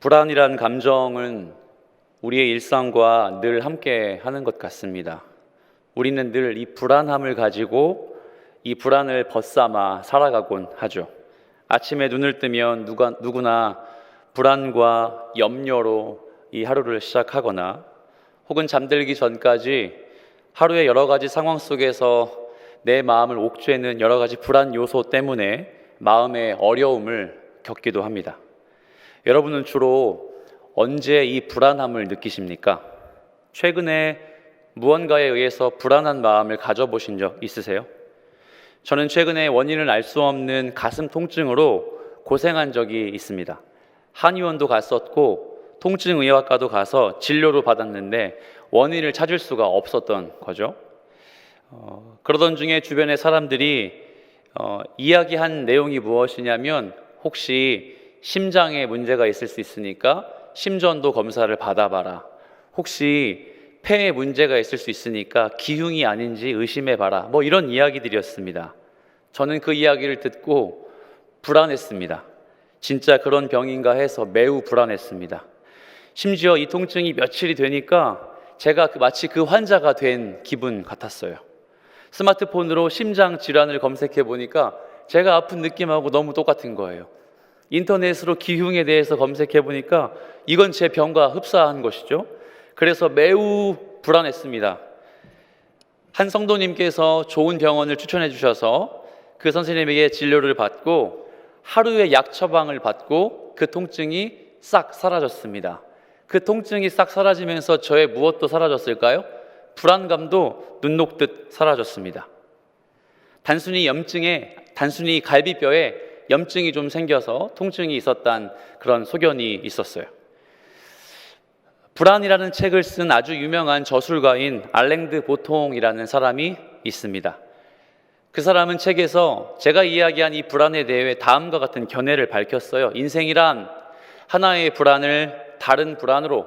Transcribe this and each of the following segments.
불안이란 감정은 우리의 일상과 늘 함께 하는 것 같습니다. 우리는 늘 이 불안함을 가지고 이 불안을 벗삼아 살아가곤 하죠. 아침에 눈을 뜨면 누구나 불안과 염려로 이 하루를 시작하거나 혹은 잠들기 전까지 하루의 여러 가지 상황 속에서 내 마음을 옥죄는 여러 가지 불안 요소 때문에 마음의 어려움을 겪기도 합니다. 여러분은 주로 언제 이 불안함을 느끼십니까? 최근에 무언가에 의해서 불안한 마음을 가져보신 적 있으세요? 저는 최근에 원인을 알 수 없는 가슴 통증으로 고생한 적이 있습니다. 한의원도 갔었고 통증의학과도 가서 진료를 받았는데 원인을 찾을 수가 없었던 거죠. 그러던 중에 주변의 사람들이 이야기한 내용이 무엇이냐면, 혹시 심장에 문제가 있을 수 있으니까 심전도 검사를 받아봐라. 혹시 폐에 문제가 있을 수 있으니까 기흉이 아닌지 의심해봐라. 이런 이야기들이었습니다. 저는 그 이야기를 듣고 불안했습니다. 진짜 그런 병인가 해서 매우 불안했습니다. 심지어 이 통증이 며칠이 되니까 제가 마치 그 환자가 된 기분 같았어요. 스마트폰으로 심장 질환을 검색해 보니까 제가 아픈 느낌하고 너무 똑같은 거예요. 인터넷으로 기흉에 대해서 검색해 보니까 이건 제 병과 흡사한 것이죠. 그래서 매우 불안했습니다. 한 성도님께서 좋은 병원을 추천해 주셔서 그 선생님에게 진료를 받고 하루의 약 처방을 받고 그 통증이 싹 사라졌습니다. 그 통증이 싹 사라지면서 저의 무엇도 사라졌을까요? 불안감도 눈 녹듯 사라졌습니다. 단순히 갈비뼈에 염증이 좀 생겨서 통증이 있었단 그런 소견이 있었어요. 불안이라는 책을 쓴 아주 유명한 저술가인 알랭드 보통이라는 사람이 있습니다. 그 사람은 책에서 제가 이야기한 이 불안에 대해 다음과 같은 견해를 밝혔어요. 인생이란 하나의 불안을 다른 불안으로,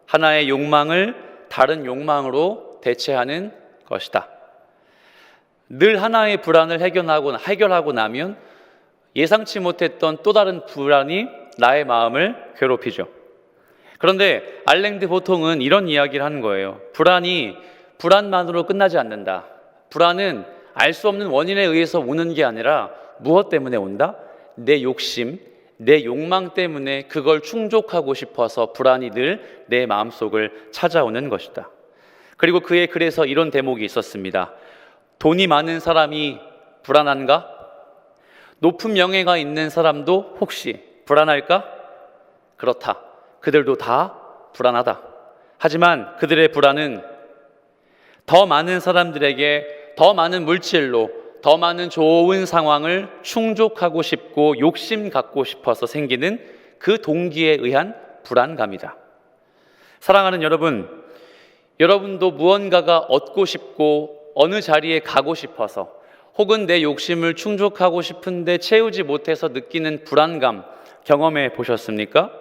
하나의 욕망을 다른 욕망으로 대체하는 것이다. 늘 하나의 불안을 해결하고 나면 예상치 못했던 또 다른 불안이 나의 마음을 괴롭히죠. 그런데 알랭드 보통은 이런 이야기를 하는 거예요. 불안이 불안만으로 끝나지 않는다. 불안은 알 수 없는 원인에 의해서 오는 게 아니라 무엇 때문에 온다? 내 욕심, 내 욕망 때문에 그걸 충족하고 싶어서 불안이 늘 내 마음속을 찾아오는 것이다. 그리고 그의 글에서 이런 대목이 있었습니다. 돈이 많은 사람이 불안한가? 높은 명예가 있는 사람도 혹시 불안할까? 그렇다. 그들도 다 불안하다. 하지만 그들의 불안은 더 많은 사람들에게 더 많은 물질로 더 많은 좋은 상황을 충족하고 싶고 욕심 갖고 싶어서 생기는 그 동기에 의한 불안감이다. 사랑하는 여러분, 여러분도 무언가가 얻고 싶고 어느 자리에 가고 싶어서 혹은 내 욕심을 충족하고 싶은데 채우지 못해서 느끼는 불안감 경험해 보셨습니까?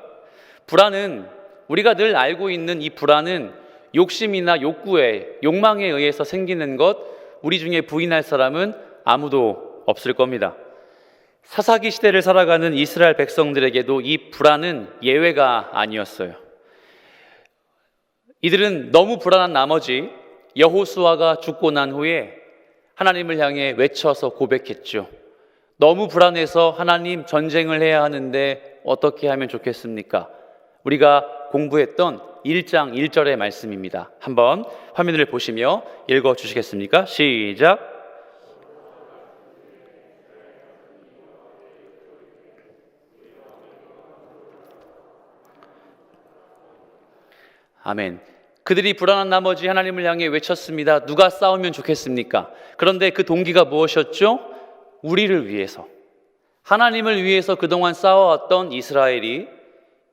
불안은, 우리가 늘 알고 있는 이 불안은 욕심이나 욕망에 의해서 생기는 것, 우리 중에 부인할 사람은 아무도 없을 겁니다. 사사기 시대를 살아가는 이스라엘 백성들에게도 이 불안은 예외가 아니었어요. 이들은 너무 불안한 나머지 여호수아가 죽고 난 후에 하나님을 향해 외쳐서 고백했죠. 너무 불안해서 하나님, 전쟁을 해야 하는데 어떻게 하면 좋겠습니까? 우리가 공부했던 1장 1절의 말씀입니다. 한번 화면을 보시며 읽어주시겠습니까? 시작! 아멘. 그들이 불안한 나머지 하나님을 향해 외쳤습니다. 누가 싸우면 좋겠습니까? 그런데 그 동기가 무엇이었죠? 우리를 위해서, 하나님을 위해서 그동안 싸워왔던 이스라엘이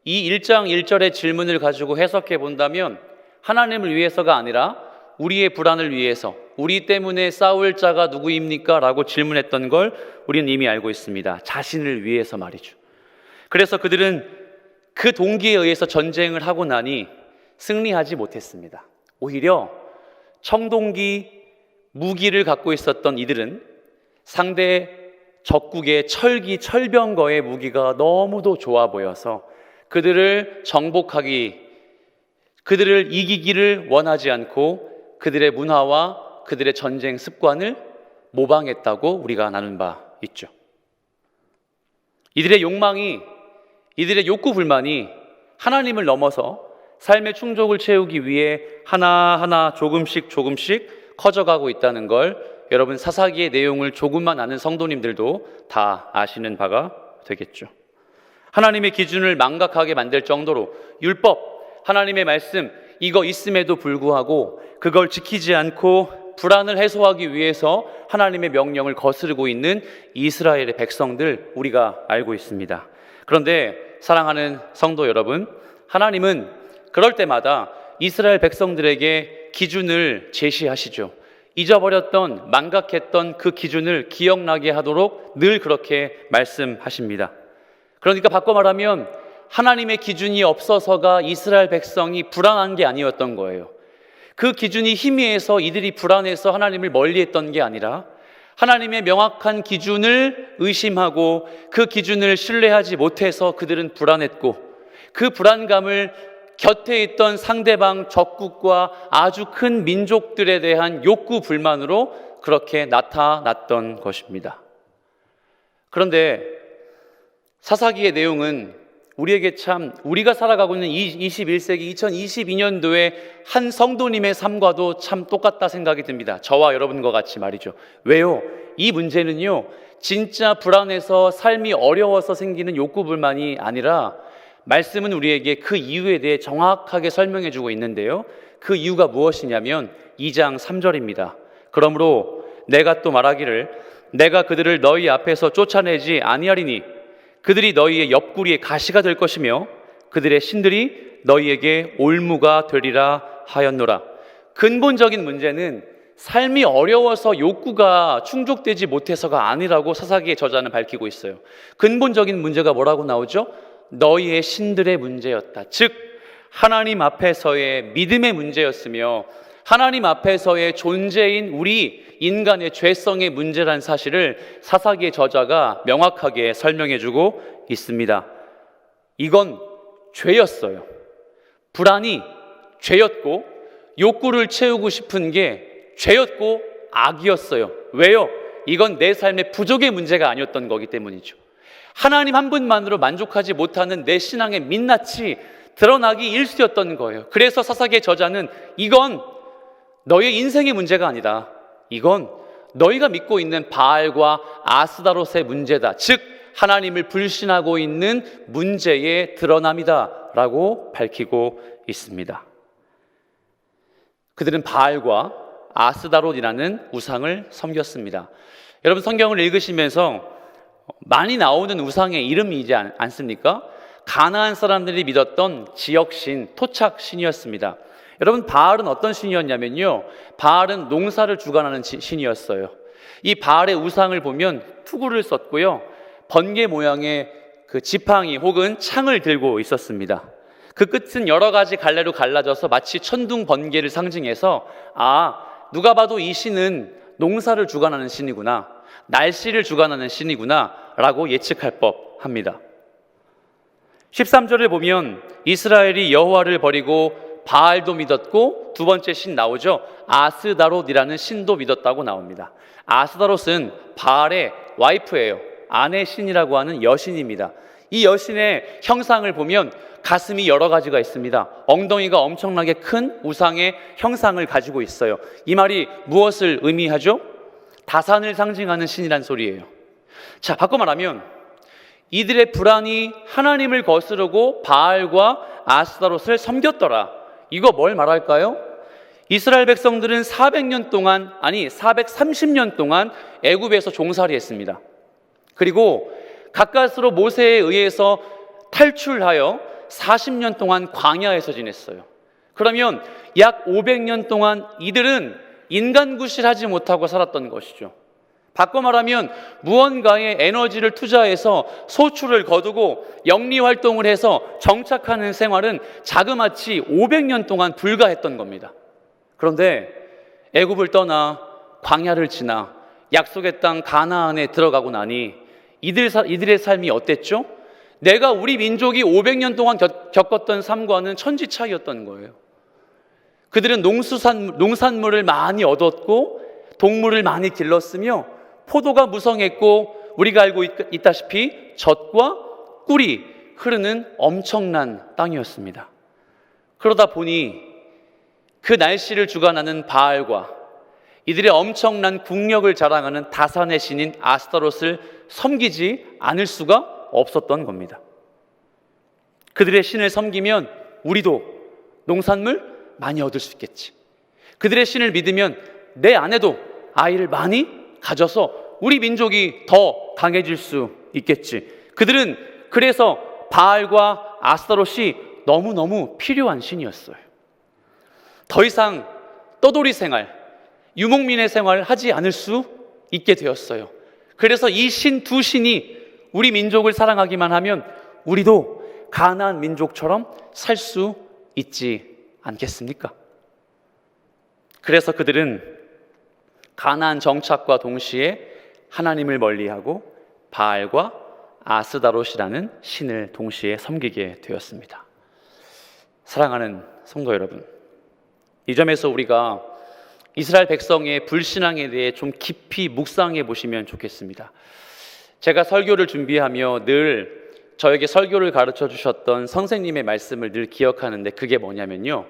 이 1장 1절의 질문을 가지고 해석해 본다면 하나님을 위해서가 아니라 우리의 불안을 위해서, 우리 때문에 싸울 자가 누구입니까? 라고 질문했던 걸 우리는 이미 알고 있습니다. 자신을 위해서 말이죠. 그래서 그들은 그 동기에 의해서 전쟁을 하고 나니 승리하지 못했습니다. 오히려 청동기, 무기를 갖고 있었던 이들은 상대 적국의 철병거의 무기가 너무도 좋아 보여서 그들을 정복하기, 그들을 이기기를 원하지 않고 그들의 문화와 그들의 전쟁 습관을 모방했다고 우리가 나눈 바 있죠. 이들의 욕망이, 이들의 욕구 불만이 하나님을 넘어서 삶의 충족을 채우기 위해 하나하나 조금씩 커져가고 있다는 걸 여러분 사사기의 내용을 조금만 아는 성도님들도 다 아시는 바가 되겠죠. 하나님의 기준을 망각하게 만들 정도로 율법, 하나님의 말씀 이거 있음에도 불구하고 그걸 지키지 않고 불안을 해소하기 위해서 하나님의 명령을 거스르고 있는 이스라엘의 백성들 우리가 알고 있습니다. 그런데 사랑하는 성도 여러분, 하나님은 그럴 때마다 이스라엘 백성들에게 기준을 제시하시죠. 잊어버렸던, 망각했던 그 기준을 기억나게 하도록 늘 그렇게 말씀하십니다. 그러니까 바꿔 말하면 하나님의 기준이 없어서가 이스라엘 백성이 불안한 게 아니었던 거예요. 그 기준이 희미해서 이들이 불안해서 하나님을 멀리했던 게 아니라 하나님의 명확한 기준을 의심하고 그 기준을 신뢰하지 못해서 그들은 불안했고 그 불안감을 곁에 있던 상대방 적국과 아주 큰 민족들에 대한 욕구 불만으로 그렇게 나타났던 것입니다. 그런데 사사기의 내용은 우리에게 참 우리가 살아가고 있는 21세기 2022년도의 한 성도님의 삶과도 참 똑같다 생각이 듭니다. 저와 여러분과 같이 말이죠. 왜요? 이 문제는요, 진짜 불안해서 삶이 어려워서 생기는 욕구 불만이 아니라 말씀은 우리에게 그 이유에 대해 정확하게 설명해 주고 있는데요, 그 이유가 무엇이냐면 2장 3절입니다. 그러므로 내가 또 말하기를 내가 그들을 너희 앞에서 쫓아내지 아니하리니 그들이 너희의 옆구리에 가시가 될 것이며 그들의 신들이 너희에게 올무가 되리라 하였노라. 근본적인 문제는 삶이 어려워서 욕구가 충족되지 못해서가 아니라고 사사기의 저자는 밝히고 있어요. 근본적인 문제가 뭐라고 나오죠? 너희의 신들의 문제였다. 즉 하나님 앞에서의 믿음의 문제였으며 하나님 앞에서의 존재인 우리 인간의 죄성의 문제란 사실을 사사기의 저자가 명확하게 설명해주고 있습니다. 이건 죄였어요. 불안이 죄였고 욕구를 채우고 싶은 게 죄였고 악이었어요. 왜요? 이건 내 삶의 부족의 문제가 아니었던 거기 때문이죠. 하나님 한 분만으로 만족하지 못하는 내 신앙의 민낯이 드러나기 일쑤였던 거예요. 그래서 사사기의 저자는 이건 너의 인생의 문제가 아니다. 이건 너희가 믿고 있는 바알과 아스다롯의 문제다. 즉 하나님을 불신하고 있는 문제의 드러남이다 라고 밝히고 있습니다. 그들은 바알과 아스다롯이라는 우상을 섬겼습니다. 여러분 성경을 읽으시면서 많이 나오는 우상의 이름이지 않습니까? 가나안 사람들이 믿었던 지역신, 토착신이었습니다. 여러분 바알은 어떤 신이었냐면요, 바알은 농사를 주관하는 신이었어요. 이 바알의 우상을 보면 투구를 썼고요, 번개 모양의 그 지팡이 혹은 창을 들고 있었습니다. 그 끝은 여러 가지 갈래로 갈라져서 마치 천둥 번개를 상징해서 누가 봐도 이 신은 농사를 주관하는 신이구나, 날씨를 주관하는 신이구나 라고 예측할 법합니다. 13절을 보면 이스라엘이 여호와를 버리고 바알도 믿었고 두 번째 신 나오죠. 아스다롯이라는 신도 믿었다고 나옵니다. 아스다롯은 바알의 와이프예요. 아내 신이라고 하는 여신입니다. 이 여신의 형상을 보면 가슴이 여러 가지가 있습니다. 엉덩이가 엄청나게 큰 우상의 형상을 가지고 있어요. 이 말이 무엇을 의미하죠? 다산을 상징하는 신이란 소리예요. 자, 바꿔 말하면 이들의 불안이 하나님을 거스르고 바알과 아스다롯을 섬겼더라. 이거 뭘 말할까요? 이스라엘 백성들은 430년 동안 애굽에서 종살이 했습니다. 그리고 가까스로 모세에 의해서 탈출하여 40년 동안 광야에서 지냈어요. 그러면 약 500년 동안 이들은 인간구실하지 못하고 살았던 것이죠. 바꿔 말하면 무언가에 에너지를 투자해서 소출을 거두고 영리활동을 해서 정착하는 생활은 자그마치 500년 동안 불가했던 겁니다. 그런데 애굽을 떠나 광야를 지나 약속의 땅 가나안에 들어가고 나니 이들의 삶이 어땠죠? 우리 민족이 500년 동안 겪었던 삶과는 천지 차이였던 거예요. 그들은 농산물을 많이 얻었고 동물을 많이 길렀으며 포도가 무성했고 우리가 알고 있다시피 젖과 꿀이 흐르는 엄청난 땅이었습니다. 그러다 보니 그 날씨를 주관하는 바알과 이들의 엄청난 국력을 자랑하는 다산의 신인 아스타롯을 섬기지 않을 수가 없었던 겁니다. 그들의 신을 섬기면 우리도 농산물 많이 얻을 수 있겠지. 그들의 신을 믿으면 내 아내도 아이를 많이 가져서 우리 민족이 더 강해질 수 있겠지. 그들은 그래서 바알과 아스타롯이 너무너무 필요한 신이었어요. 더 이상 떠돌이 생활, 유목민의 생활을 하지 않을 수 있게 되었어요. 그래서 이 두 신이 우리 민족을 사랑하기만 하면 우리도 가나안 민족처럼 살 수 있지 않겠습니까? 그래서 그들은 가나안 정착과 동시에 하나님을 멀리하고 바알과 아스다롯이라는 신을 동시에 섬기게 되었습니다. 사랑하는 성도 여러분, 이 점에서 우리가 이스라엘 백성의 불신앙에 대해 좀 깊이 묵상해 보시면 좋겠습니다. 제가 설교를 준비하며 늘 저에게 설교를 가르쳐 주셨던 선생님의 말씀을 늘 기억하는데, 그게 뭐냐면요,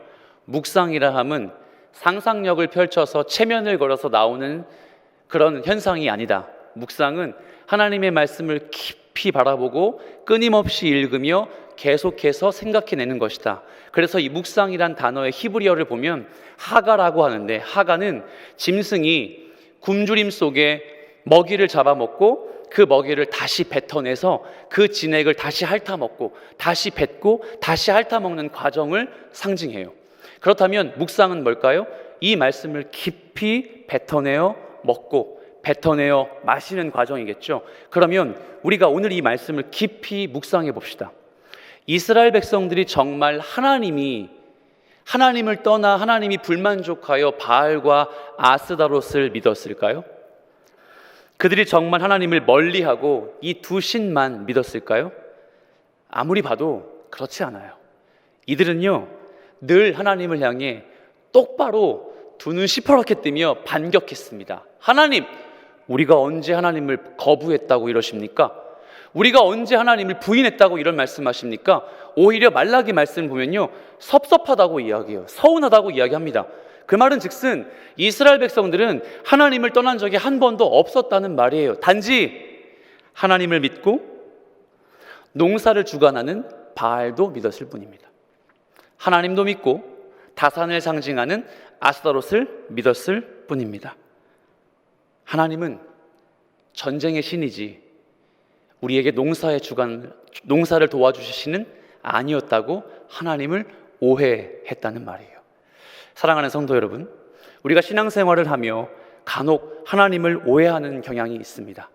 묵상이라 함은 상상력을 펼쳐서 체면을 걸어서 나오는 그런 현상이 아니다. 묵상은 하나님의 말씀을 깊이 바라보고 끊임없이 읽으며 계속해서 생각해내는 것이다. 그래서 이 묵상이란 단어의 히브리어를 보면 하가라고 하는데, 하가는 짐승이 굶주림 속에 먹이를 잡아먹고 그 먹이를 다시 뱉어내서 그 진액을 다시 핥아먹고 다시 뱉고 다시 핥아먹는 과정을 상징해요. 그렇다면 묵상은 뭘까요? 이 말씀을 깊이 뱉어내어 먹고 뱉어내어 마시는 과정이겠죠. 그러면 우리가 오늘 이 말씀을 깊이 묵상해 봅시다. 이스라엘 백성들이 정말 하나님을 떠나 하나님이 불만족하여 바알과 아스다롯을 믿었을까요? 그들이 정말 하나님을 멀리하고 이 두 신만 믿었을까요? 아무리 봐도 그렇지 않아요. 이들은요, 늘 하나님을 향해 똑바로 두 눈 시퍼렇게 뜨며 반격했습니다. 하나님, 우리가 언제 하나님을 거부했다고 이러십니까? 우리가 언제 하나님을 부인했다고 이런 말씀하십니까? 오히려 말라기 말씀 보면요, 섭섭하다고 이야기해요. 서운하다고 이야기합니다. 그 말은 즉슨 이스라엘 백성들은 하나님을 떠난 적이 한 번도 없었다는 말이에요. 단지 하나님을 믿고 농사를 주관하는 바알도 믿었을 뿐입니다. 하나님도 믿고 다산을 상징하는 아스타롯을 믿었을 뿐입니다. 하나님은 전쟁의 신이지 우리에게 농사를 도와주실 신은 아니었다고 하나님을 오해했다는 말이에요. 사랑하는 성도 여러분, 우리가 신앙생활을 하며 간혹 하나님을 오해하는 경향이 있습니다.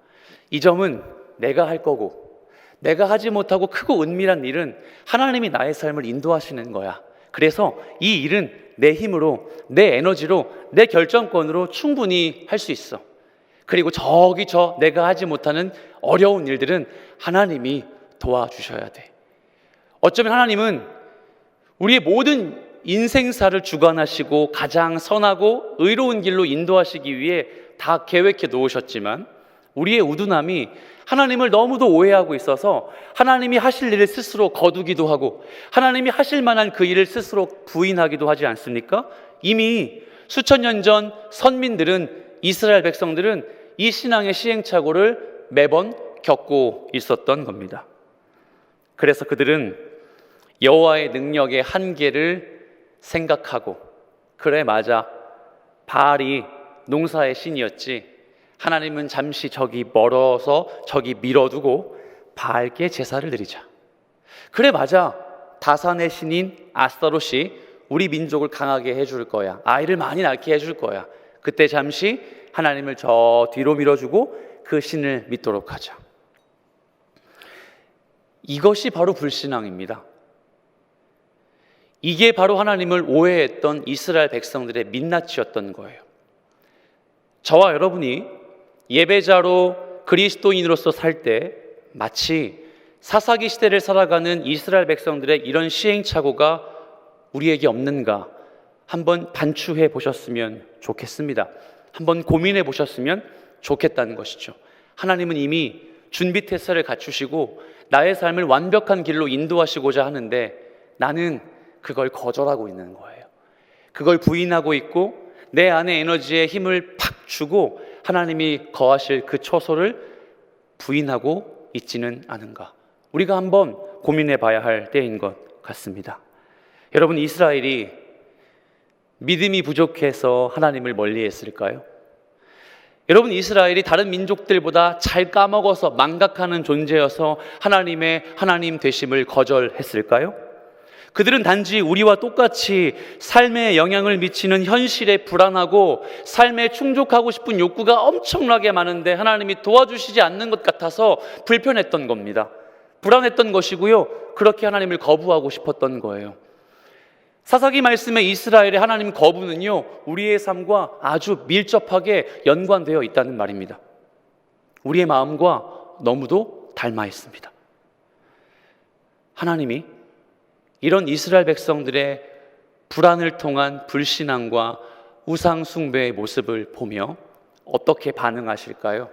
이 점은 내가 할 거고, 내가 하지 못하고 크고 은밀한 일은 하나님이 나의 삶을 인도하시는 거야. 그래서 이 일은 내 힘으로, 내 에너지로, 내 결정권으로 충분히 할 수 있어. 그리고 내가 하지 못하는 어려운 일들은 하나님이 도와주셔야 돼. 어쩌면 하나님은 우리의 모든 인생사를 주관하시고 가장 선하고 의로운 길로 인도하시기 위해 다 계획해 놓으셨지만, 우리의 우둔함이 하나님을 너무도 오해하고 있어서 하나님이 하실 일을 스스로 거두기도 하고 하나님이 하실 만한 그 일을 스스로 부인하기도 하지 않습니까? 이미 수천 년 전 이스라엘 백성들은 이 신앙의 시행착오를 매번 겪고 있었던 겁니다. 그래서 그들은 여호와의 능력의 한계를 생각하고, 그래 맞아, 바알이 농사의 신이었지, 하나님은 잠시 저기 멀어서 저기 밀어두고 바알께 제사를 드리자. 그래 맞아, 다산의 신인 아스타롯이 우리 민족을 강하게 해줄 거야, 아이를 많이 낳게 해줄 거야. 그때 잠시 하나님을 저 뒤로 밀어주고 그 신을 믿도록 하자. 이것이 바로 불신앙입니다. 이게 바로 하나님을 오해했던 이스라엘 백성들의 민낯이었던 거예요. 저와 여러분이 예배자로 그리스도인으로서 살 때 마치 사사기 시대를 살아가는 이스라엘 백성들의 이런 시행착오가 우리에게 없는가 한번 반추해 보셨으면 좋겠습니다. 한번 고민해 보셨으면 좋겠다는 것이죠. 하나님은 이미 준비 태세를 갖추시고 나의 삶을 완벽한 길로 인도하시고자 하는데 나는 그걸 거절하고 있는 거예요. 그걸 부인하고 있고 내 안의 에너지에 힘을 팍 주고 하나님이 거하실 그 처소를 부인하고 있지는 않은가. 우리가 한번 고민해 봐야 할 때인 것 같습니다. 여러분, 이스라엘이 믿음이 부족해서 하나님을 멀리했을까요? 여러분, 이스라엘이 다른 민족들보다 잘 까먹어서 망각하는 존재여서 하나님의 하나님 되심을 거절했을까요? 그들은 단지 우리와 똑같이 삶에 영향을 미치는 현실에 불안하고 삶에 충족하고 싶은 욕구가 엄청나게 많은데 하나님이 도와주시지 않는 것 같아서 불편했던 겁니다. 불안했던 것이고요, 그렇게 하나님을 거부하고 싶었던 거예요. 사사기 말씀의 이스라엘의 하나님 거부는요, 우리의 삶과 아주 밀접하게 연관되어 있다는 말입니다. 우리의 마음과 너무도 닮아 있습니다. 하나님이 이런 이스라엘 백성들의 불안을 통한 불신앙과 우상 숭배의 모습을 보며 어떻게 반응하실까요?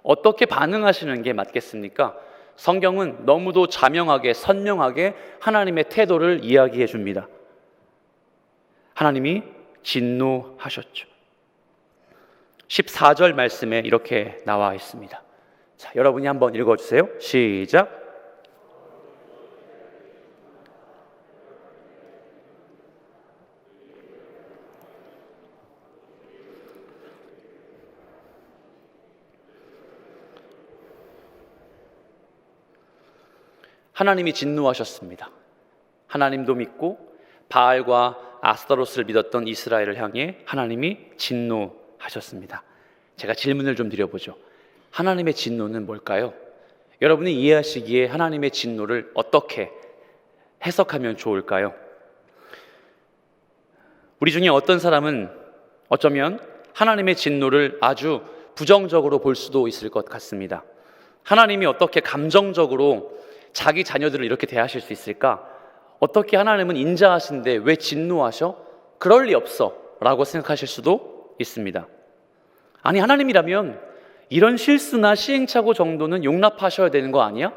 어떻게 반응하시는 게 맞겠습니까? 성경은 너무도 자명하게 선명하게 하나님의 태도를 이야기해 줍니다. 하나님이 진노하셨죠. 14절 말씀에 이렇게 나와 있습니다. 자, 여러분이 한번 읽어주세요. 시작. 하나님이 진노하셨습니다. 하나님도 믿고 바알과 아스타로스를 믿었던 이스라엘을 향해 하나님이 진노하셨습니다. 제가 질문을 좀 드려보죠. 하나님의 진노는 뭘까요? 여러분이 이해하시기에 하나님의 진노를 어떻게 해석하면 좋을까요? 우리 중에 어떤 사람은 어쩌면 하나님의 진노를 아주 부정적으로 볼 수도 있을 것 같습니다. 하나님이 어떻게 감정적으로 자기 자녀들을 이렇게 대하실 수 있을까? 어떻게 하나님은 인자하신데 왜 진노하셔? 그럴 리 없어 라고 생각하실 수도 있습니다. 아니, 하나님이라면 이런 실수나 시행착오 정도는 용납하셔야 되는 거 아니야?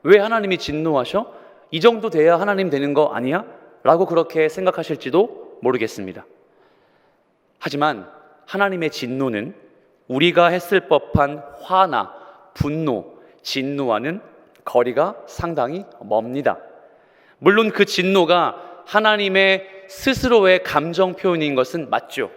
왜 하나님이 진노하셔? 이 정도 돼야 하나님 되는 거 아니야? 라고 그렇게 생각하실지도 모르겠습니다. 하지만 하나님의 진노는 우리가 했을 법한 화나 분노, 진노와는 거리가 상당히 멉니다. 물론 그 진노가 하나님의 스스로의 감정 표현인 것은 맞죠.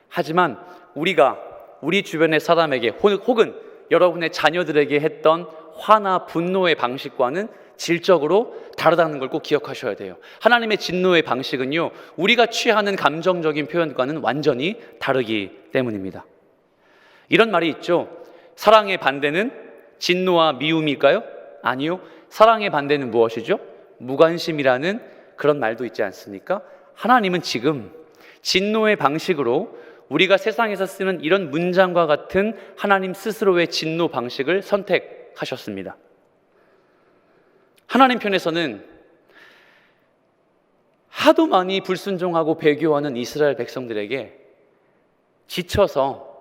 하지만 우리가 우리 주변의 사람에게 혹은 여러분의 자녀들에게 했던 화나 분노의 방식과는 질적으로 다르다는 걸 꼭 기억하셔야 돼요. 하나님의 진노의 방식은요, 우리가 취하는 감정적인 표현과는 완전히 다르기 때문입니다. 이런 말이 있죠. 사랑의 반대는 진노와 미움일까요? 아니요. 사랑의 반대는 무엇이죠? 무관심이라는 그런 말도 있지 않습니까? 하나님은 지금 진노의 방식으로 우리가 세상에서 쓰는 이런 문장과 같은 하나님 스스로의 진노 방식을 선택하셨습니다. 하나님 편에서는 하도 많이 불순종하고 배교하는 이스라엘 백성들에게 지쳐서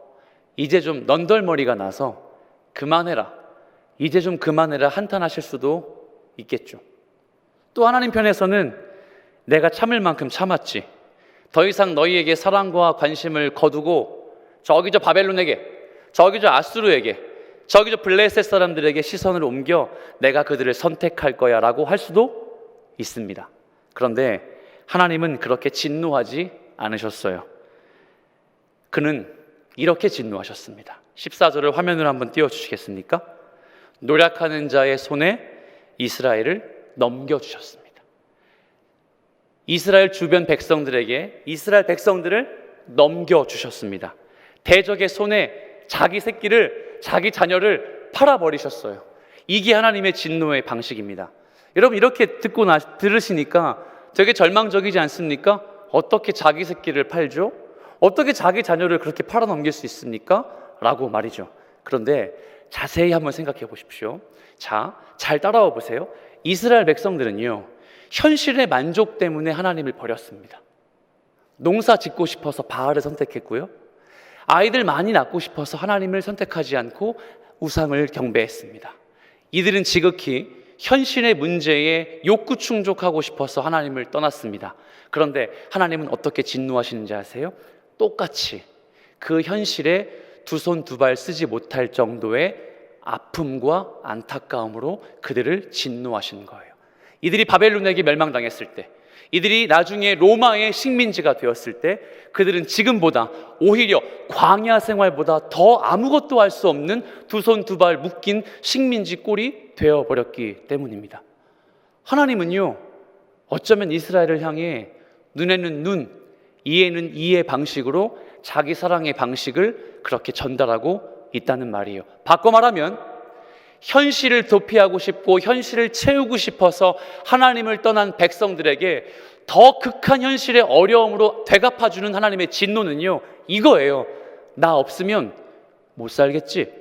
이제 좀 넌덜머리가 나서 그만해라, 이제 좀 그만해라 한탄하실 수도 있겠죠. 또 하나님 편에서는 내가 참을 만큼 참았지, 더 이상 너희에게 사랑과 관심을 거두고 저기 저 바벨론에게, 저기 저 아수르에게, 저기 저 블레셋 사람들에게 시선을 옮겨 내가 그들을 선택할 거야 라고 할 수도 있습니다. 그런데 하나님은 그렇게 진노하지 않으셨어요. 그는 이렇게 진노하셨습니다. 14절을 화면으로 한번 띄워주시겠습니까? 노력하는 자의 손에 이스라엘을 넘겨주셨습니다. 이스라엘 주변 백성들에게 이스라엘 백성들을 넘겨주셨습니다. 대적의 손에 자기 새끼를, 자기 자녀를 팔아버리셨어요. 이게 하나님의 진노의 방식입니다. 여러분, 이렇게 들으시니까 되게 절망적이지 않습니까? 어떻게 자기 새끼를 팔죠? 어떻게 자기 자녀를 그렇게 팔아넘길 수 있습니까? 라고 말이죠. 그런데 자세히 한번 생각해 보십시오. 자, 잘 따라와 보세요. 이스라엘 백성들은요, 현실의 만족 때문에 하나님을 버렸습니다. 농사 짓고 싶어서 바알을 선택했고요, 아이들 많이 낳고 싶어서 하나님을 선택하지 않고 우상을 경배했습니다. 이들은 지극히 현실의 문제에 욕구 충족하고 싶어서 하나님을 떠났습니다. 그런데 하나님은 어떻게 진노하시는지 아세요? 똑같이 그 현실에 두 손 두 발 쓰지 못할 정도의 아픔과 안타까움으로 그들을 진노하신 거예요. 이들이 바벨론에게 멸망당했을 때, 이들이 나중에 로마의 식민지가 되었을 때 그들은 지금보다 오히려 광야 생활보다 더 아무것도 할 수 없는 두 손 두 발 묶인 식민지 꼴이 되어버렸기 때문입니다. 하나님은요, 어쩌면 이스라엘을 향해 눈에는 눈, 이에는 이의 방식으로 자기 사랑의 방식을 그렇게 전달하고 있다는 말이에요. 바꿔 말하면 현실을 도피하고 싶고 현실을 채우고 싶어서 하나님을 떠난 백성들에게 더 극한 현실의 어려움으로 되갚아주는 하나님의 진노는요, 이거예요. 나 없으면 못 살겠지.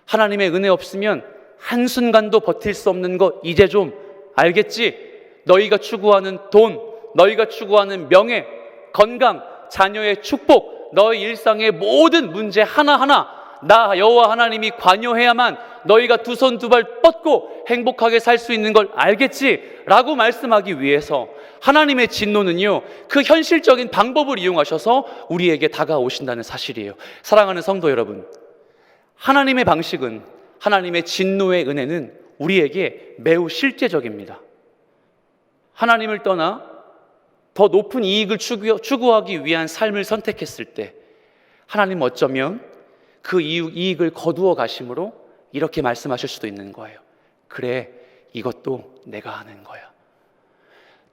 하나님의 은혜 없으면 한순간도 버틸 수 없는 거 이제 좀 알겠지. 너희가 추구하는 돈, 너희가 추구하는 명예, 건강, 자녀의 축복, 너희 일상의 모든 문제 하나하나 나 여호와 하나님이 관여해야만 너희가 두 손 두 발 뻗고 행복하게 살 수 있는 걸 알겠지? 라고 말씀하기 위해서 하나님의 진노는요, 그 현실적인 방법을 이용하셔서 우리에게 다가오신다는 사실이에요. 사랑하는 성도 여러분, 하나님의 방식은, 하나님의 진노의 은혜는 우리에게 매우 실제적입니다. 하나님을 떠나 더 높은 이익을 추구하기 위한 삶을 선택했을 때 하나님은 어쩌면 그 이익을 거두어 가심으로 이렇게 말씀하실 수도 있는 거예요. 그래, 이것도 내가 하는 거야.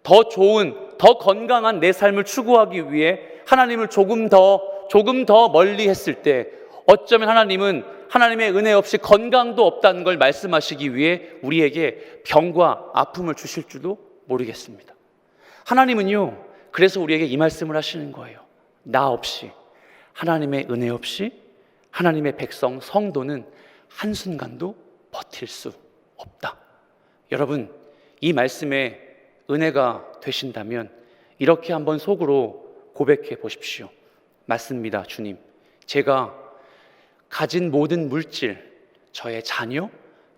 더 좋은, 더 건강한 내 삶을 추구하기 위해 하나님을 조금 더 멀리 했을 때 어쩌면 하나님은 하나님의 은혜 없이 건강도 없다는 걸 말씀하시기 위해 우리에게 병과 아픔을 주실 줄도 모르겠습니다. 하나님은요, 그래서 우리에게 이 말씀을 하시는 거예요. 나 없이, 하나님의 은혜 없이 하나님의 백성, 성도는 한순간도 버틸 수 없다. 여러분, 이 말씀에 은혜가 되신다면 이렇게 한번 속으로 고백해 보십시오. 맞습니다, 주님. 제가 가진 모든 물질, 저의 자녀,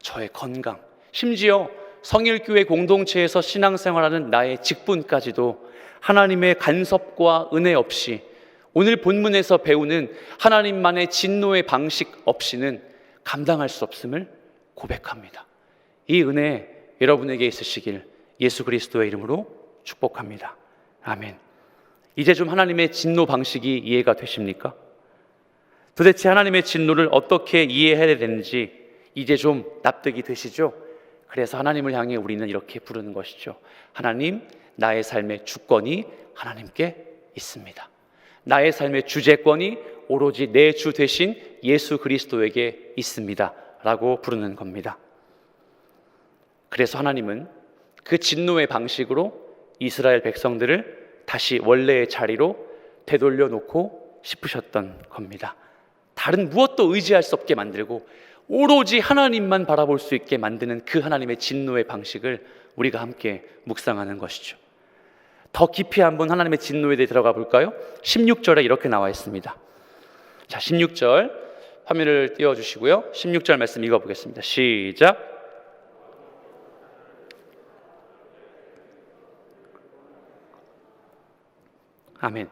저의 건강, 심지어 성일교회 공동체에서 신앙생활하는 나의 직분까지도 하나님의 간섭과 은혜 없이, 오늘 본문에서 배우는 하나님만의 진노의 방식 없이는 감당할 수 없음을 고백합니다. 이 은혜 여러분에게 있으시길 예수 그리스도의 이름으로 축복합니다. 아멘. 이제 좀 하나님의 진노 방식이 이해가 되십니까? 도대체 하나님의 진노를 어떻게 이해해야 되는지 이제 좀 납득이 되시죠? 그래서 하나님을 향해 우리는 이렇게 부르는 것이죠. 하나님, 나의 삶의 주권이 하나님께 있습니다. 나의 삶의 주재권이 오로지 내 주 되신 예수 그리스도에게 있습니다 라고 부르는 겁니다. 그래서 하나님은 그 진노의 방식으로 이스라엘 백성들을 다시 원래의 자리로 되돌려 놓고 싶으셨던 겁니다. 다른 무엇도 의지할 수 없게 만들고 오로지 하나님만 바라볼 수 있게 만드는 그 하나님의 진노의 방식을 우리가 함께 묵상하는 것이죠. 더 깊이 한번 하나님의 진노에 대해 들어가 볼까요? 16절에 이렇게 나와 있습니다. 자, 16절 화면을 띄워주시고요. 16절 말씀 읽어보겠습니다. 시작. 아멘.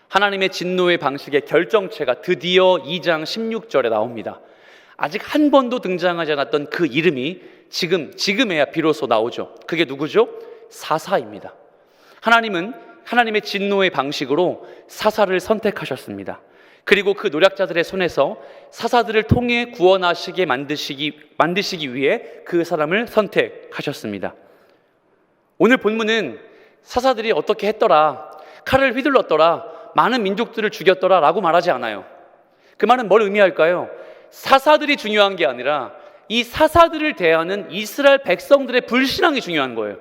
하나님의 진노의 방식의 결정체가 드디어 2장 16절에 나옵니다. 아직 한 번도 등장하지 않았던 그 이름이 지금에야 비로소 나오죠. 그게 누구죠? 사사입니다. 하나님은 하나님의 진노의 방식으로 사사를 선택하셨습니다. 그리고 그 노략자들의 손에서 사사들을 통해 구원하시게 만드시기 위해 그 사람을 선택하셨습니다. 오늘 본문은 사사들이 어떻게 했더라, 칼을 휘둘렀더라, 많은 민족들을 죽였더라 라고 말하지 않아요. 그 말은 뭘 의미할까요? 사사들이 중요한 게 아니라 이 사사들을 대하는 이스라엘 백성들의 불신앙이 중요한 거예요.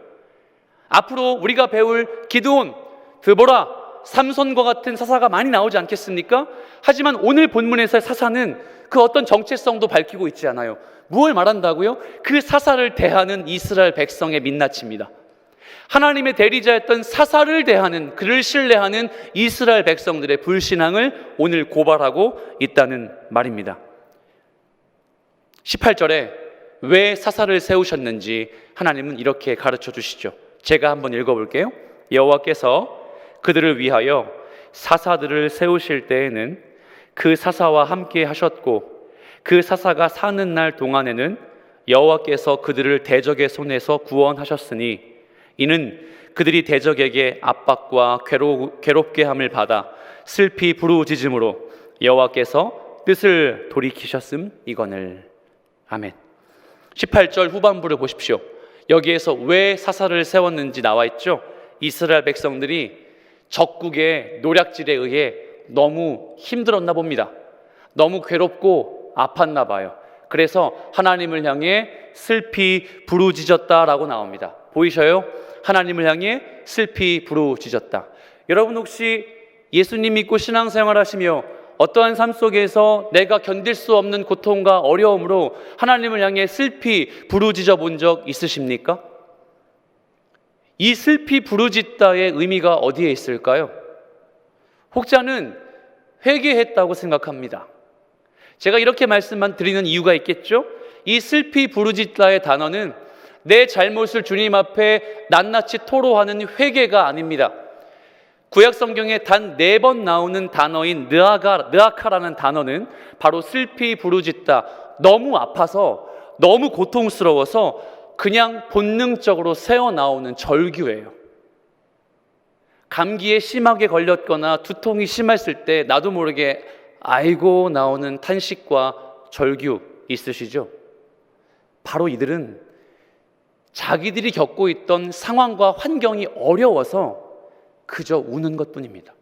앞으로 우리가 배울 기드온, 드보라, 삼손과 같은 사사가 많이 나오지 않겠습니까? 하지만 오늘 본문에서의 사사는 그 어떤 정체성도 밝히고 있지 않아요. 무엇을 말한다고요? 그 사사를 대하는 이스라엘 백성의 민낯입니다. 하나님의 대리자였던 사사를 대하는, 그를 신뢰하는 이스라엘 백성들의 불신앙을 오늘 고발하고 있다는 말입니다. 18절에 왜 사사를 세우셨는지 하나님은 이렇게 가르쳐 주시죠. 제가 한번 읽어볼게요. 여호와께서 그들을 위하여 사사들을 세우실 때에는 그 사사와 함께 하셨고, 그 사사가 사는 날 동안에는 여호와께서 그들을 대적의 손에서 구원하셨으니, 이는 그들이 대적에게 압박과 괴롭게 함을 받아 슬피 부르짖음으로 여호와께서 뜻을 돌이키셨음이거늘. 아멘. 18절 후반부를 보십시오. 여기에서 왜 사사를 세웠는지 나와 있죠. 이스라엘 백성들이 적국의 노략질에 의해 너무 힘들었나 봅니다. 너무 괴롭고 아팠나 봐요. 그래서 하나님을 향해 슬피 부르짖었다라고 나옵니다. 보이셔요? 하나님을 향해 슬피 부르짖었다. 여러분 혹시 예수님 믿고 신앙생활 하시며 어떠한 삶 속에서 내가 견딜 수 없는 고통과 어려움으로 하나님을 향해 슬피 부르짖어 본 적 있으십니까? 이 슬피 부르짖다의 의미가 어디에 있을까요? 혹자는 회개했다고 생각합니다. 제가 이렇게 말씀만 드리는 이유가 있겠죠? 이 슬피 부르짖다의 단어는 내 잘못을 주님 앞에 낱낱이 토로하는 회개가 아닙니다. 구약 성경에 단 4번 나오는 단어인 느아카라는 단어는 바로 슬피 부르짖다, 너무 아파서 너무 고통스러워서 그냥 본능적으로 새어나오는 절규예요. 감기에 심하게 걸렸거나 두통이 심했을 때 나도 모르게 아이고 나오는 탄식과 절규 있으시죠? 바로 이들은 자기들이 겪고 있던 상황과 환경이 어려워서 그저 우는 것뿐입니다.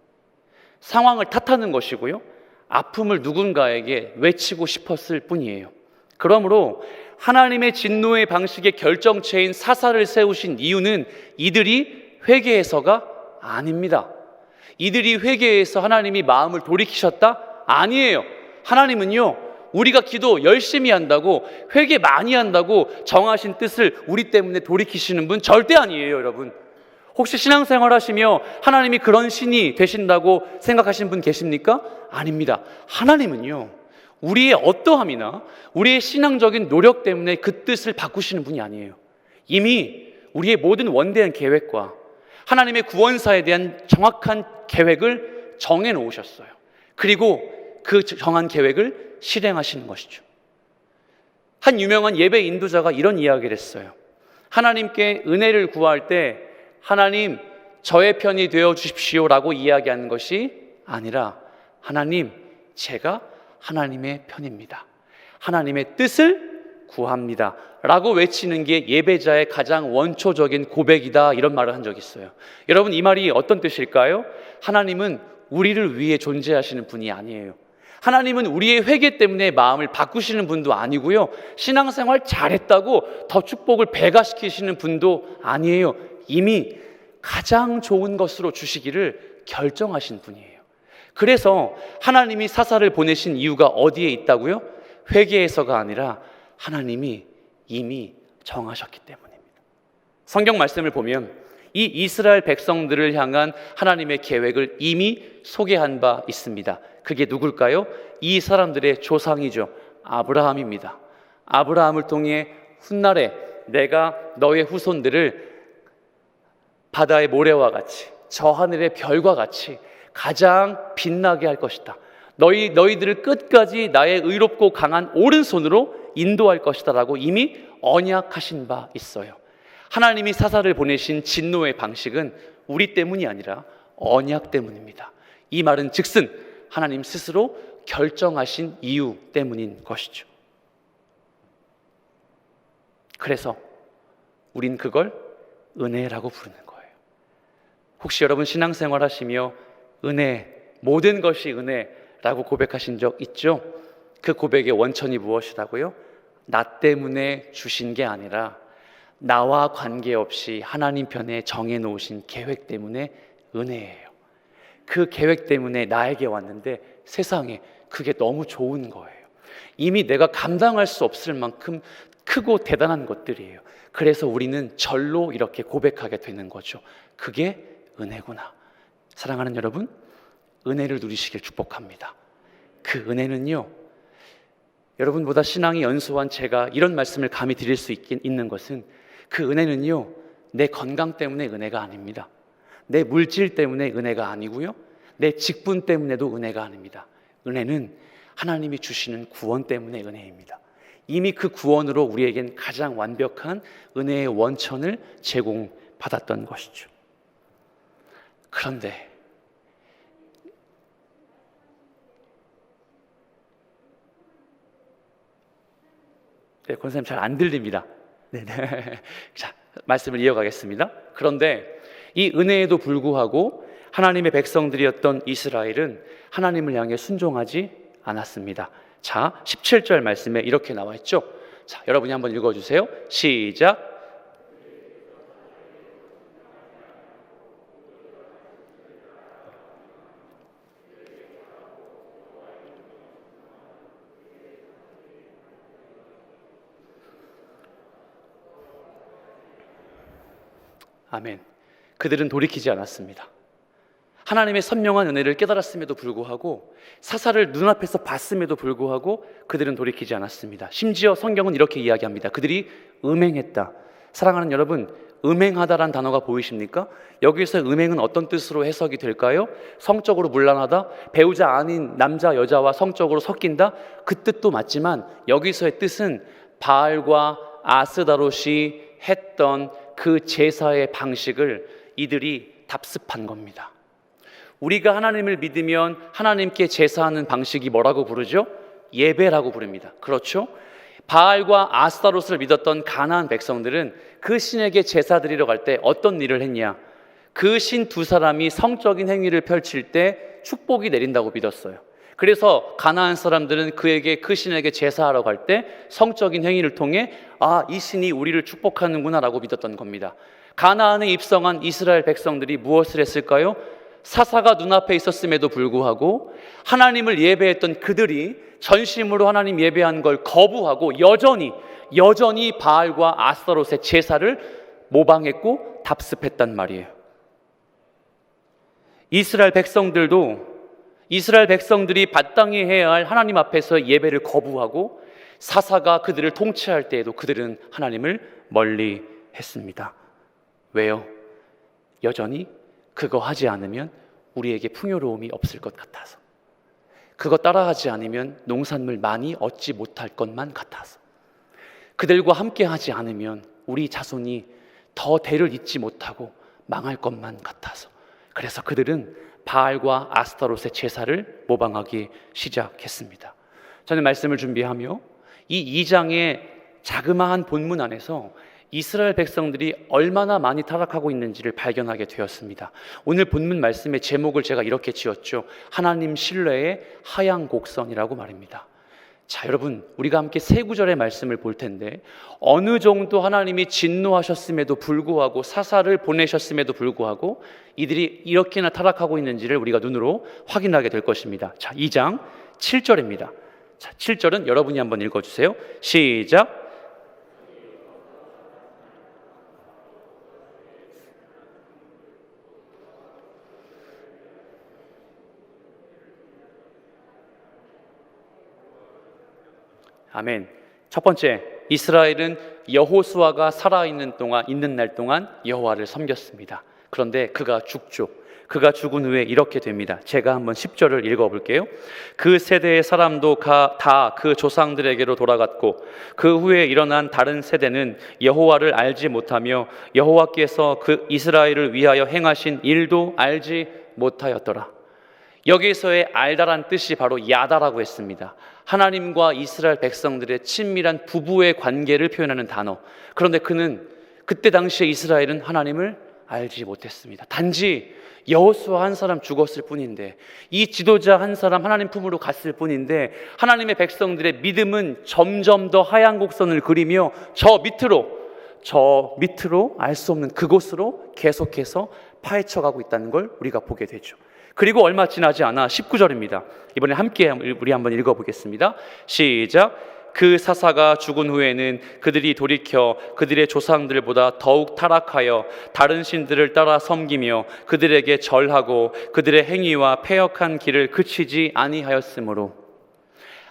상황을 탓하는 것이고요, 아픔을 누군가에게 외치고 싶었을 뿐이에요. 그러므로 하나님의 진노의 방식의 결정체인 사사를 세우신 이유는 이들이 회개해서가 아닙니다. 이들이 회개해서 하나님이 마음을 돌이키셨다? 아니에요. 하나님은요, 우리가 기도 열심히 한다고, 회개 많이 한다고 정하신 뜻을 우리 때문에 돌이키시는 분 절대 아니에요, 여러분. 혹시 신앙생활 하시며 하나님이 그런 신이 되신다고 생각하시는 분 계십니까? 아닙니다. 하나님은요, 우리의 어떠함이나 우리의 신앙적인 노력 때문에 그 뜻을 바꾸시는 분이 아니에요. 이미 우리의 모든 원대한 계획과 하나님의 구원사에 대한 정확한 계획을 정해 놓으셨어요. 그리고 그 정한 계획을 실행하시는 것이죠. 한 유명한 예배 인도자가 이런 이야기를 했어요. 하나님께 은혜를 구할 때 하나님 저의 편이 되어 주십시오라고 이야기하는 것이 아니라 하나님 제가 하나님의 편입니다. 하나님의 뜻을 구합니다 라고 외치는 게 예배자의 가장 원초적인 고백이다, 이런 말을 한 적이 있어요. 여러분, 이 말이 어떤 뜻일까요? 하나님은 우리를 위해 존재하시는 분이 아니에요. 하나님은 우리의 회개 때문에 마음을 바꾸시는 분도 아니고요, 신앙생활 잘했다고 더 축복을 배가시키시는 분도 아니에요. 이미 가장 좋은 것으로 주시기를 결정하신 분이에요. 그래서 하나님이 사사를 보내신 이유가 어디에 있다고요? 회개해서가 아니라 하나님이 이미 정하셨기 때문입니다. 성경 말씀을 보면 이 이스라엘 백성들을 향한 하나님의 계획을 이미 소개한 바 있습니다. 그게 누굴까요? 이 사람들의 조상이죠. 아브라함입니다. 아브라함을 통해 훗날에 내가 너의 후손들을 바다의 모래와 같이, 저 하늘의 별과 같이 가장 빛나게 할 것이다. 너희들을 끝까지 나의 의롭고 강한 오른손으로 인도할 것이다 라고 이미 언약하신 바 있어요. 하나님이 사사를 보내신 진노의 방식은 우리 때문이 아니라 언약 때문입니다. 이 말은 즉슨 하나님 스스로 결정하신 이유 때문인 것이죠. 그래서 우린 그걸 은혜라고 부르는 거예요. 혹시 여러분 신앙생활 하시며 은혜, 모든 것이 은혜라고 고백하신 적 있죠? 그 고백의 원천이 무엇이라고요? 나 때문에 주신 게 아니라 나와 관계없이 하나님 편에 정해놓으신 계획 때문에 은혜예요. 그 계획 때문에 나에게 왔는데 세상에 그게 너무 좋은 거예요. 이미 내가 감당할 수 없을 만큼 크고 대단한 것들이에요. 그래서 우리는 절로 이렇게 고백하게 되는 거죠. 그게 은혜구나. 사랑하는 여러분, 은혜를 누리시길 축복합니다. 그 은혜는요, 여러분보다 신앙이 연소한 제가 이런 말씀을 감히 드릴 수 있는 것은, 그 은혜는요, 내 건강 때문에 은혜가 아닙니다. 내 물질 때문에 은혜가 아니고요, 내 직분 때문에도 은혜가 아닙니다. 은혜는 하나님이 주시는 구원 때문에 은혜입니다. 이미 그 구원으로 우리에겐 가장 완벽한 은혜의 원천을 제공받았던 것이죠. 그런데 권사님 잘 안 들립니다. 네네. 자, 말씀을 이어가겠습니다. 그런데 이 은혜에도 불구하고 하나님의 백성들이었던 이스라엘은 하나님을 향해 순종하지 않았습니다. 자, 17절 말씀에 이렇게 나와 있죠. 자, 여러분이 한번 읽어주세요. 시작. 아멘. 그들은 돌이키지 않았습니다. 하나님의 선명한 은혜를 깨달았음에도 불구하고, 사사를 눈앞에서 봤음에도 불구하고 그들은 돌이키지 않았습니다. 심지어 성경은 이렇게 이야기합니다. 그들이 음행했다. 사랑하는 여러분, 음행하다란 단어가 보이십니까? 여기서 음행은 어떤 뜻으로 해석이 될까요? 성적으로 문란하다, 배우자 아닌 남자 여자와 성적으로 섞인다, 그 뜻도 맞지만 여기서의 뜻은 바알과 아스다롯이 했던 그 제사의 방식을 이들이 답습한 겁니다. 우리가 하나님을 믿으면 하나님께 제사하는 방식이 뭐라고 부르죠? 예배라고 부릅니다. 그렇죠? 바알과 아스타롯을 믿었던 가나안 백성들은 그 신에게 제사 드리러 갈 때 어떤 일을 했냐? 그 신 두 사람이 성적인 행위를 펼칠 때 축복이 내린다고 믿었어요. 그래서 가나안 사람들은 그 신에게 제사하러 갈 때 성적인 행위를 통해 이 신이 우리를 축복하는구나 라고 믿었던 겁니다. 가나안에 입성한 이스라엘 백성들이 무엇을 했을까요? 사사가 눈앞에 있었음에도 불구하고 하나님을 예배했던 그들이 전심으로 하나님 예배한 걸 거부하고 여전히 바알과 아스타롯의 제사를 모방했고 답습했단 말이에요. 이스라엘 백성들이 마땅히 해야 할 하나님 앞에서 예배를 거부하고 사사가 그들을 통치할 때에도 그들은 하나님을 멀리 했습니다. 왜요? 여전히 그거 하지 않으면 우리에게 풍요로움이 없을 것 같아서, 그거 따라하지 않으면 농산물 많이 얻지 못할 것만 같아서, 그들과 함께 하지 않으면 우리 자손이 더 대를 잇지 못하고 망할 것만 같아서, 그래서 그들은 바알과 아스타롯의 제사를 모방하기 시작했습니다. 저는 말씀을 준비하며 이 2장의 자그마한 본문 안에서 이스라엘 백성들이 얼마나 많이 타락하고 있는지를 발견하게 되었습니다. 오늘 본문 말씀의 제목을 제가 이렇게 지었죠. 하나님 신뢰의 하양 곡선이라고 말입니다. 자, 여러분, 우리가 함께 세 구절의 말씀을 볼 텐데, 어느 정도 하나님이 진노하셨음에도 불구하고, 사사를 보내셨음에도 불구하고 이들이 이렇게나 타락하고 있는지를 우리가 눈으로 확인하게 될 것입니다. 자, 2장 7절입니다. 자, 7절은 여러분이 한번 읽어주세요. 시작. 아멘. 첫 번째, 이스라엘은 여호수아가 살아있는 날 동안 여호와를 섬겼습니다. 그런데 그가 죽죠. 그가 죽은 후에 이렇게 됩니다. 제가 한번 10절을 읽어볼게요. 그 세대의 사람도 다 그 조상들에게로 돌아갔고, 그 후에 일어난 다른 세대는 여호와를 알지 못하며 여호와께서 그 이스라엘을 위하여 행하신 일도 알지 못하였더라. 여기서의 알다란 뜻이 바로 야다라고 했습니다. 하나님과 이스라엘 백성들의 친밀한 부부의 관계를 표현하는 단어. 그런데 그때 당시에 이스라엘은 하나님을 알지 못했습니다. 단지 여호수아 한 사람 죽었을 뿐인데, 이 지도자 한 사람 하나님 품으로 갔을 뿐인데, 하나님의 백성들의 믿음은 점점 더 하얀 곡선을 그리며 저 밑으로 알 수 없는 그곳으로 계속해서 파헤쳐가고 있다는 걸 우리가 보게 되죠. 그리고 얼마 지나지 않아 19절입니다. 이번에 함께 우리 한번 읽어보겠습니다. 시작. 그 사사가 죽은 후에는 그들이 돌이켜 그들의 조상들보다 더욱 타락하여 다른 신들을 따라 섬기며 그들에게 절하고 그들의 행위와 패역한 길을 그치지 아니하였으므로,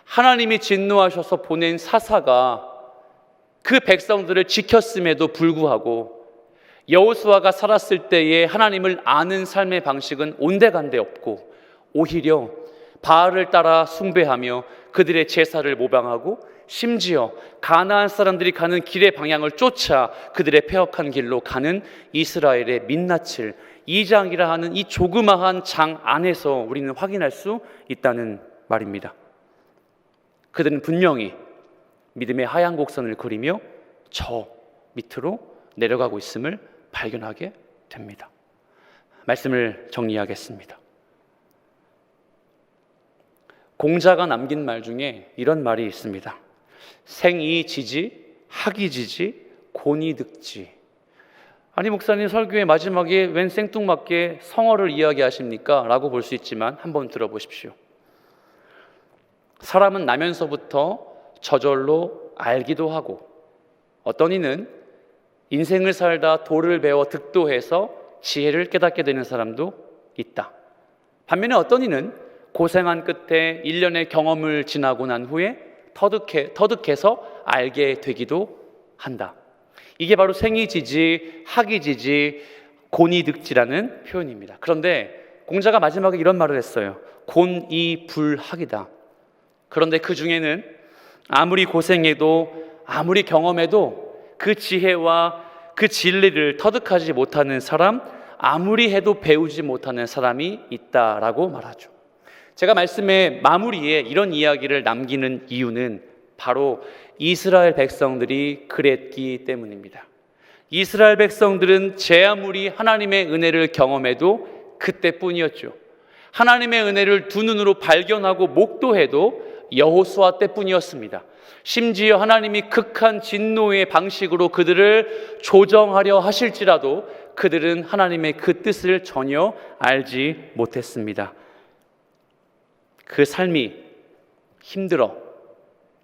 하나님이 진노하셔서 보낸 사사가 그 백성들을 지켰음에도 불구하고 여호수아가 살았을 때의 하나님을 아는 삶의 방식은 온데간데 없고, 오히려 바알을 따라 숭배하며 그들의 제사를 모방하고, 심지어 가나안 사람들이 가는 길의 방향을 쫓아 그들의 패역한 길로 가는 이스라엘의 민낯을 2장이라 하는 이 조그마한 장 안에서 우리는 확인할 수 있다는 말입니다. 그들은 분명히 믿음의 하얀 곡선을 그리며 저 밑으로 내려가고 있음을 발견하게 됩니다. 말씀을 정리하겠습니다. 공자가 남긴 말 중에 이런 말이 있습니다. 생이지지, 학이지지, 곤이득지. 아니 목사님, 설교의 마지막에 웬 생뚱맞게 성어를 이야기하십니까? 라고 볼 수 있지만 한번 들어보십시오. 사람은 나면서부터 저절로 알기도 하고, 어떤 이는 인생을 살다 도를 배워 득도해서 지혜를 깨닫게 되는 사람도 있다. 반면에 어떤 이는 고생한 끝에 1년의 경험을 지나고 난 후에 터득해서 알게 되기도 한다. 이게 바로 생이지지, 학이지지, 곤이득지라는 표현입니다. 그런데 공자가 마지막에 이런 말을 했어요. 곤이불학이다. 그런데 그 중에는 아무리 고생해도 아무리 경험해도 그 지혜와 그 진리를 터득하지 못하는 사람, 아무리 해도 배우지 못하는 사람이 있다라고 말하죠. 제가 말씀의 마무리에 이런 이야기를 남기는 이유는 바로 이스라엘 백성들이 그랬기 때문입니다. 이스라엘 백성들은 제 아무리 하나님의 은혜를 경험해도 그때뿐이었죠. 하나님의 은혜를 두 눈으로 발견하고 목도해도 여호수아 때뿐이었습니다. 심지어 하나님이 극한 진노의 방식으로 그들을 조정하려 하실지라도 그들은 하나님의 그 뜻을 전혀 알지 못했습니다. 그 삶이 힘들어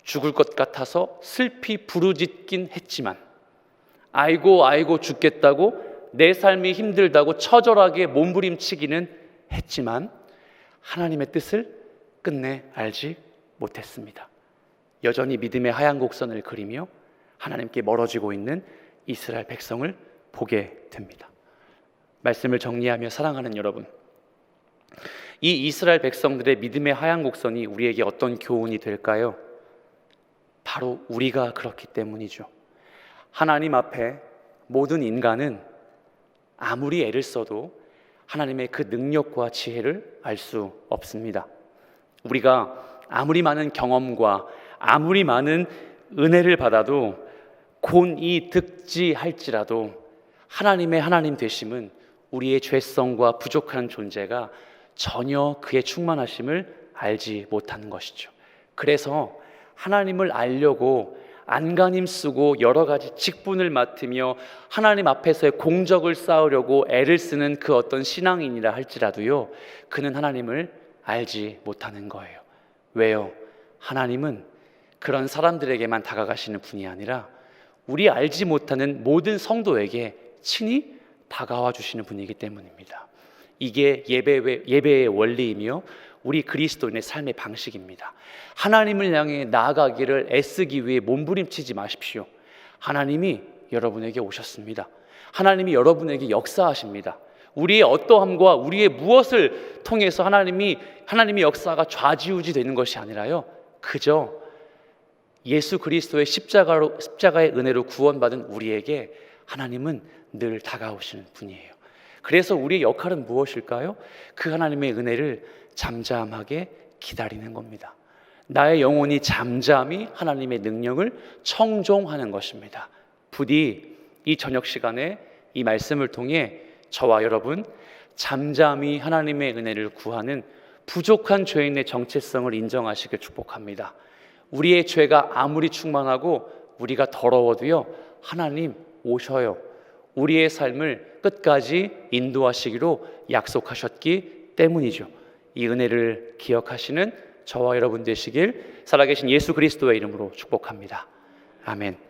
죽을 것 같아서 슬피 부르짖긴 했지만, 아이고 죽겠다고 내 삶이 힘들다고 처절하게 몸부림치기는 했지만 하나님의 뜻을 끝내 알지 못했습니다. 여전히 믿음의 하얀 곡선을 그리며 하나님께 멀어지고 있는 이스라엘 백성을 보게 됩니다. 말씀을 정리하며 사랑하는 여러분, 이 이스라엘 백성들의 믿음의 하얀 곡선이 우리에게 어떤 교훈이 될까요? 바로 우리가 그렇기 때문이죠. 하나님 앞에 모든 인간은 아무리 애를 써도 하나님의 그 능력과 지혜를 알 수 없습니다. 우리가 아무리 많은 경험과 아무리 많은 은혜를 받아도 곤이득지할지라도 하나님의 하나님 되심은 우리의 죄성과 부족한 존재가 전혀 그의 충만하심을 알지 못하는 것이죠. 그래서 하나님을 알려고 안간힘 쓰고 여러 가지 직분을 맡으며 하나님 앞에서의 공적을 쌓으려고 애를 쓰는 그 어떤 신앙인이라 할지라도요, 그는 하나님을 알지 못하는 거예요. 왜요? 하나님은 그런 사람들에게만 다가가시는 분이 아니라 우리 알지 못하는 모든 성도에게 친히 다가와 주시는 분이기 때문입니다. 이게 예배의 원리이며 우리 그리스도인의 삶의 방식입니다. 하나님을 향해 나아가기를 애쓰기 위해 몸부림치지 마십시오. 하나님이 여러분에게 오셨습니다. 하나님이 여러분에게 역사하십니다. 우리의 어떠함과 우리의 무엇을 통해서 하나님의 역사가 좌지우지 되는 것이 아니라요, 그저 예수 그리스도의 십자가의 은혜로 구원받은 우리에게 하나님은 늘 다가오시는 분이에요. 그래서 우리의 역할은 무엇일까요? 그 하나님의 은혜를 잠잠하게 기다리는 겁니다. 나의 영혼이 잠잠히 하나님의 능력을 청종하는 것입니다. 부디 이 저녁 시간에 이 말씀을 통해 저와 여러분 잠잠히 하나님의 은혜를 구하는 부족한 죄인의 정체성을 인정하시길 축복합니다. 우리의 죄가 아무리 충만하고 우리가 더러워도요, 하나님 오셔요. 우리의 삶을 끝까지 인도하시기로 약속하셨기 때문이죠. 이 은혜를 기억하시는 저와 여러분 되시길 살아계신 예수 그리스도의 이름으로 축복합니다. 아멘.